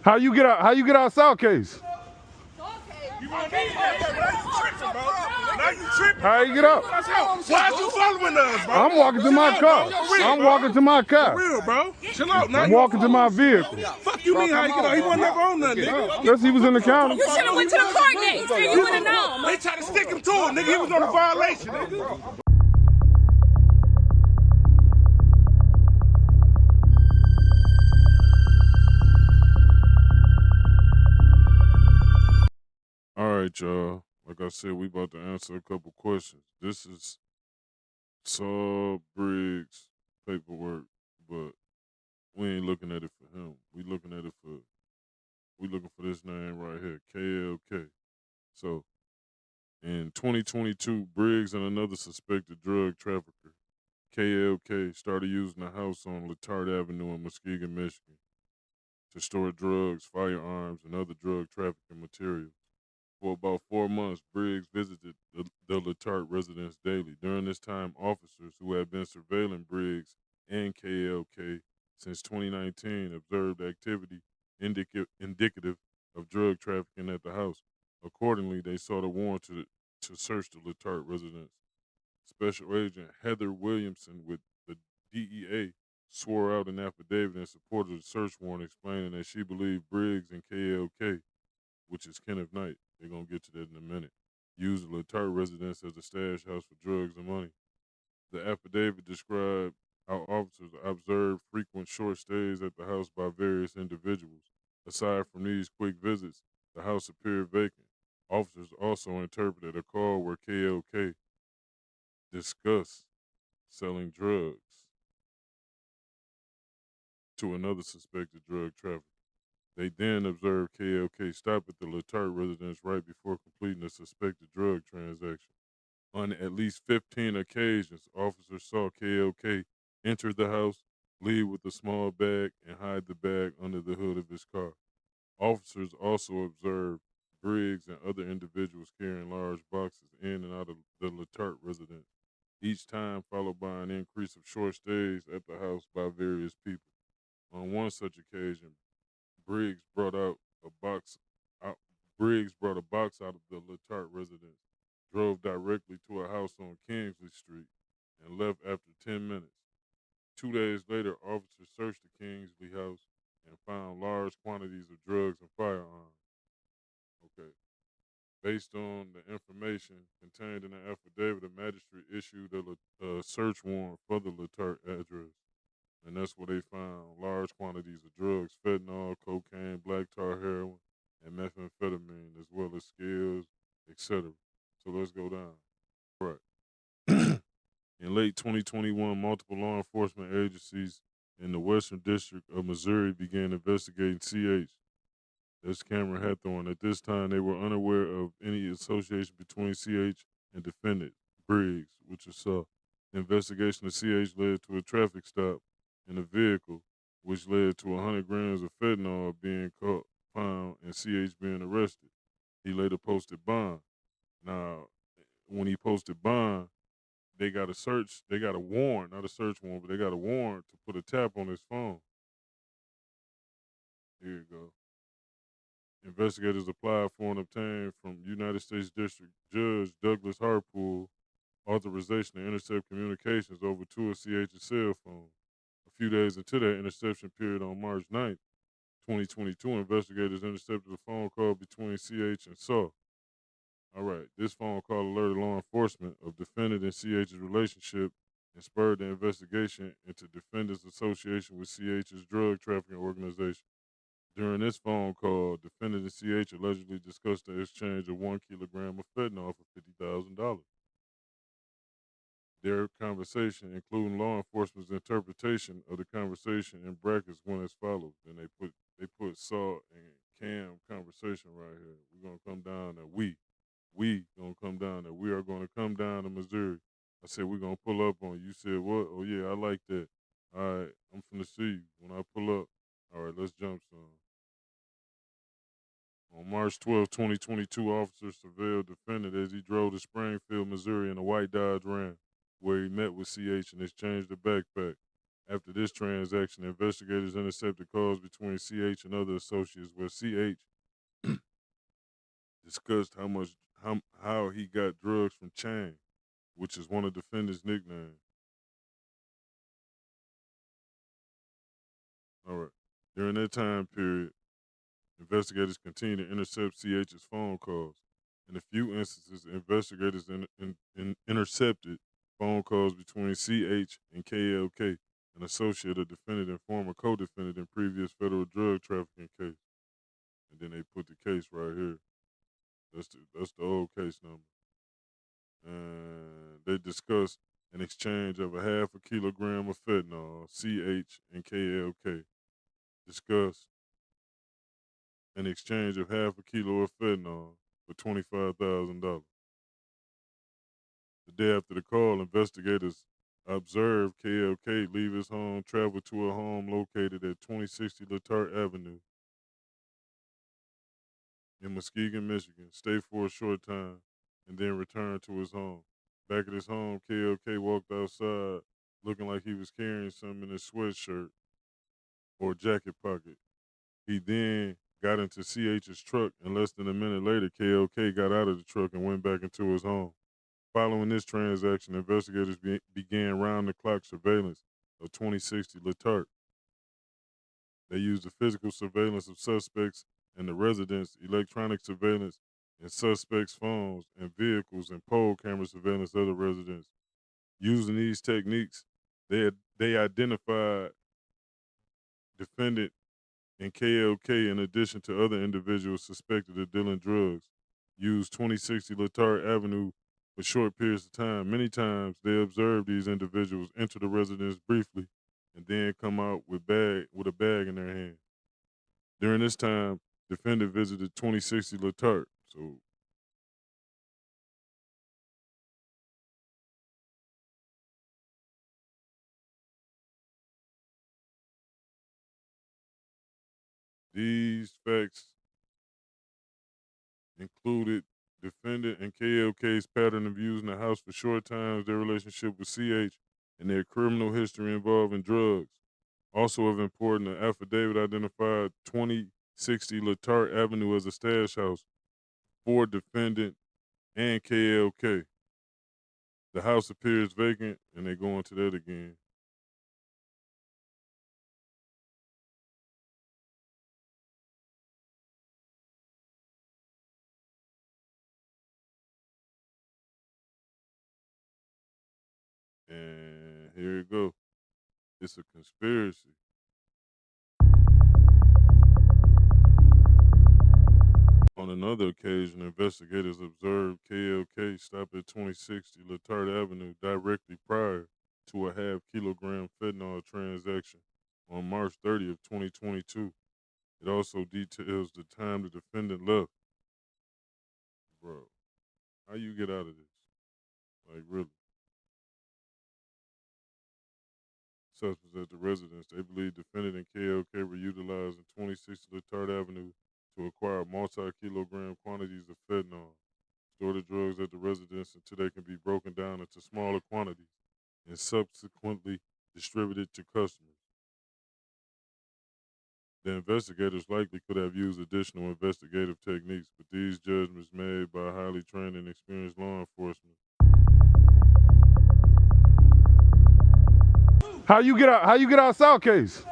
How you get out? How you get out South Case? How you get out? Why you following us, bro? I'm walking to my car. I'm walking to my car. For real, bro. Chill out. I'm walking to my vehicle. Fuck you mean how you get out? He wasn't never on nothing, nigga. Yes, he was in the counter. You should have went to the court date, so you would have known. They tried to stick him to it, nigga. He was on a violation, nigga. All right, y'all. Like I said, we about to answer a couple questions. This is Saul Briggs paperwork, but we ain't looking at it for him. We looking for this name right here, K.L.K. So in 2022, Briggs and another suspected drug trafficker, K.L.K, started using a house on Letart Avenue in Muskegon, Michigan, to store drugs, firearms, and other drug trafficking materials. For about 4 months, Briggs visited the Letart residence daily. During this time, officers who had been surveilling Briggs and K.L.K since 2019 observed activity indicative of drug trafficking at the house. Accordingly, they sought a warrant to search the Letart residence. Special Agent Heather Williamson with the DEA swore out an affidavit in support of the search warrant, explaining that she believed Briggs and K.L.K, which is Kenneth Knight, they're going to get to that in a minute, used the Letart residence as a stash house for drugs and money. The affidavit described how officers observed frequent short stays at the house by various individuals. Aside from these quick visits, the house appeared vacant. Officers also interpreted a call where K.L.K discussed selling drugs to another suspected drug trafficker. They then observed K.L.K stop at the Letart residence right before completing a suspected drug transaction. On at least 15 occasions, officers saw K.L.K enter the house, leave with a small bag, and hide the bag under the hood of his car. Officers also observed Briggs and other individuals carrying large boxes in and out of the Letart residence, each time followed by an increase of short stays at the house by various people. On one such occasion, Briggs brought a box out of the Letart residence, drove directly to a house on Kingsley Street, and left after 10 minutes. 2 days later, officers searched the Kingsley house and found large quantities of drugs and firearms. Okay. Based on the information contained in the affidavit, the magistrate issued a search warrant for the Letart address. And that's where they found large quantities of drugs, fentanyl, cocaine, black tar heroin, and methamphetamine, as well as scales, etc. So let's go down. Right. In late 2021, multiple law enforcement agencies in the Western District of Missouri began investigating CH. That's Cameron Hathorne. At this time, they were unaware of any association between CH and defendant Briggs, which is Saul. The investigation of CH led to a traffic stop in a vehicle, which led to 100 grams of fentanyl being found and CH being arrested. He later posted bond. Now, when he posted bond, they got a warrant, not a search warrant, but they got a warrant to put a tap on his phone. Here you go. Investigators applied for and obtained from United States District Judge Douglas Harpool authorization to intercept communications over to a CH's cell phone. A few days into that interception period on March 9th, 2022, investigators intercepted a phone call between CH and Saul. All right, this phone call alerted law enforcement of defendant and CH's relationship and spurred the investigation into defendant's association with CH's drug trafficking organization. During this phone call, defendant and CH allegedly discussed the exchange of 1 kilogram of fentanyl for $50,000. Their conversation, including law enforcement's interpretation of the conversation in brackets, went as follows. And they put Saul and Cam conversation right here. We're gonna come down to we gonna come down there. We are gonna come down to Missouri. I said we're gonna pull up on you. You said what? Oh yeah, I like that. All right, I'm finna see you when I pull up. All right, let's jump some. On March 12, 2022, officers surveilled defendant as he drove to Springfield, Missouri in a white Dodge Ram, where he met with CH and exchanged a backpack. After this transaction, investigators intercepted calls between CH and other associates where CH discussed how he got drugs from Chang, which is one of the defendant's nicknames. All right. During that time period, investigators continued to intercept CH's phone calls. In a few instances, investigators intercepted phone calls between CH and K.L.K, an associate, a defendant, and former co-defendant in previous federal drug trafficking case. And then they put the case right here. That's the old case number. And they discussed an exchange of a half a kilogram of fentanyl. CH and K.L.K discussed an exchange of half a kilo of fentanyl for $25,000. The day after the call, investigators observed K.L.K leave his home, travel to a home located at 2060 Letart Avenue in Muskegon, Michigan, stay for a short time, and then return to his home. Back at his home, K.L.K walked outside looking like he was carrying something in his sweatshirt or jacket pocket. He then got into CH's truck, and less than a minute later, K.L.K got out of the truck and went back into his home. Following this transaction, investigators began round-the-clock surveillance of 2060 Letart. They used the physical surveillance of suspects and the residents, electronic surveillance, and suspects' phones and vehicles, and pole camera surveillance of the residents. Using these techniques, they identified defendant and K.L.K, in addition to other individuals suspected of dealing drugs, used 2060 Letart Avenue for short periods of time. Many times, they observed these individuals enter the residence briefly and then come out with a bag in their hand. During this time, defendant visited 2060 Letart. So these facts included defendant and K.L.K's pattern of using the house for short times, their relationship with CH, and their criminal history involving drugs. Also of importance, the affidavit identified 2060 Letart Avenue as a stash house for defendant and K.L.K. The house appears vacant, and they go into that again. And here it goes. It's a conspiracy. On another occasion, investigators observed K.L.K stop at 2060 Letart Avenue directly prior to a half kilogram fentanyl transaction on March 30th, 2022. It also details the time the defendant left. Bro, how you get out of this? Like, really? Suspects at the residence. They believe defendant and K.L.K were utilizing 2060 Letart Avenue to acquire multi-kilogram quantities of fentanyl, store the drugs at the residence until they can be broken down into smaller quantities and subsequently distributed to customers. The investigators likely could have used additional investigative techniques, but these judgments made by highly trained and experienced law enforcement. How you get out South case?